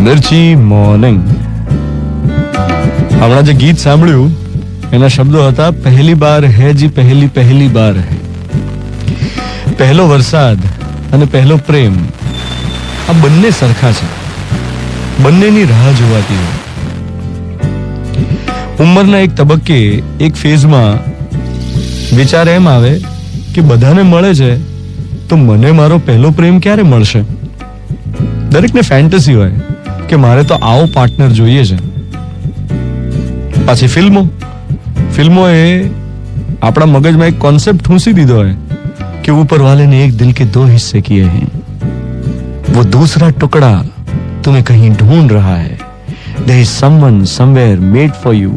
મિર્ચી morning. હમણાં જે ગીત સાંભળ્યું એના શબ્દો હતા, પહેલી બાર હૈ જી પહેલી બાર હૈ. પહેલો વરસાદ અને પહેલો પ્રેમ આ બંને સરખા છે, બંનેની રાહ જોવાતી હોય. ઉંમરના એક તબક્કે એક ફેઝમાં વિચાર એમ આવે કે બધાને મળે છે તો મને મારો પહેલો પ્રેમ ક્યારે મળશે. દરેકને ફેન્ટસી હોય કે મારે તો આવો પાર્ટનર જોઈએ છે. પાછી ફિલ્મોએ આપણા મગજમાં એક કોન્સેપ્ટ ઠૂંસી દીધો હોય कि ऊपर वाले ने एक दिल के दो हिस्से किए हैं, वो दूसरा टुकड़ा तुम्हें कहीं ढूंढ रहा है, there is someone somewhere made for you.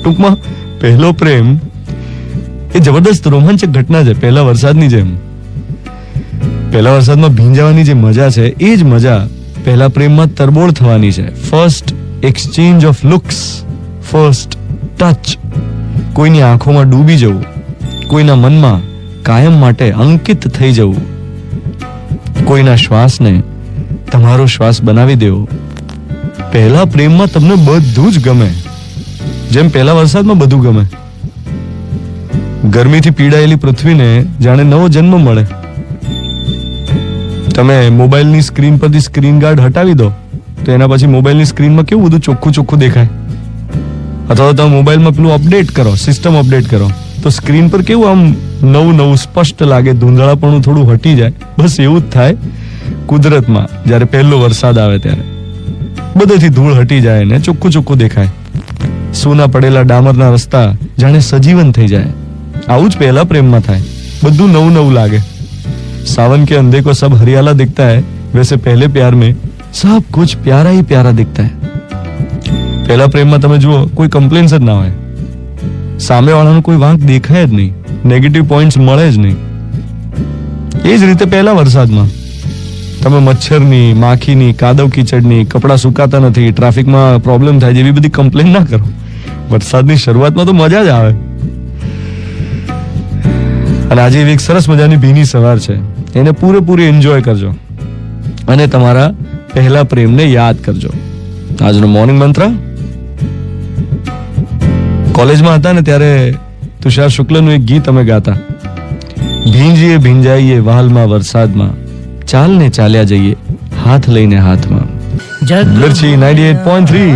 ટૂંકમાં પહેલો પ્રેમ એ જબરદસ્ત રોમાંચક ઘટના છે, પહેલા વરસાદની જેમ. પહેલા વરસાદમાં ભીંજાવાની જે મજા છે એ જ મજા પહેલા પ્રેમમાં તરબોળ થવાની છે. First exchange of looks, first touch, કોઈની આંખોમાં ડૂબી જવું, કોઈના મનમાં કાયમ માટે અંકિત થઈ જવું, કોઈના શ્વાસને તમારો શ્વાસ બનાવી દેવો. પહેલા પ્રેમમાં તમને બધું જ ગમે, જેમ પહેલા વરસાદમાં બધું ગમે. ગરમીથી પીડાયેલી પૃથ્વીને જાણે નવો જન્મ મળે. તમે મોબાઈલની સ્ક્રીન પરથી સ્ક્રીન ગાર્ડ હટાવી દો તો એના પછી મોબાઈલની સ્ક્રીનમાં કેવું બધું ચોખ્ખું દેખાય. અથવા તો તમે મોબાઈલમાં પેલું અપડેટ કરો, સિસ્ટમ અપડેટ કરો તો સ્ક્રીન પર કેવું આમ નવું સ્પષ્ટ લાગે, ધૂંધળાપણું થોડું હટી જાય. બસ એવું જ થાય કુદરતમાં જ્યારે પહેલો વરસાદ આવે ત્યારે. બધેથી ધૂળ હટી જાય ને ચોખ્ખું દેખાય. સૂના પડેલા ડામરના રસ્તા જાણે સજીવન થઈ જાય. આવું જ પહેલા પ્રેમમાં થાય, બધું નવું લાગે. सावन के अंधे को सब हरियाला दिखता है, वैसे पहले प्यार में सब कुछ प्यारा ही प्यारा दिखता है. પહેલા પ્રેમમાં તમે જુઓ કોઈ કમ્પ્લેન્સ જ ના હોય, સામે વાળાનો કોઈ વાંક દેખાય જ નહીં, નેગેટિવ પોઈન્ટ્સ મળે જ નહીં. એ જ રીતે પહેલા વરસાદમાં તમે મચ્છરની, માખીની, કાદવ કીચડની, કપડાં સુકાતા નથી, ટ્રાફિકમાં પ્રોબ્લેમ થાય જેવી બધી કમ્પ્લેન ના કરો. વરસાદની શરૂઆતમાં તો મજા જ આવે. અને આજે એવી એક સરસ મજાની ભીની સવાર છે, એને પૂરેપૂરી એન્જોય કરજો અને તમારા પહેલા પ્રેમને યાદ કરજો. આજનો મોર્નિંગ મંત્ર, કોલેજમાં હતા ને ત્યારે તુષાર શુક્લનું એક ગીત અમે ગાતા, ભીંજીએ ભીંજાઈએ વહાલમાં વરસાદમાં, ચાલને ચાલ્યા જઈએ હાથ લઈને હાથમાં. મિર્ચી 98.3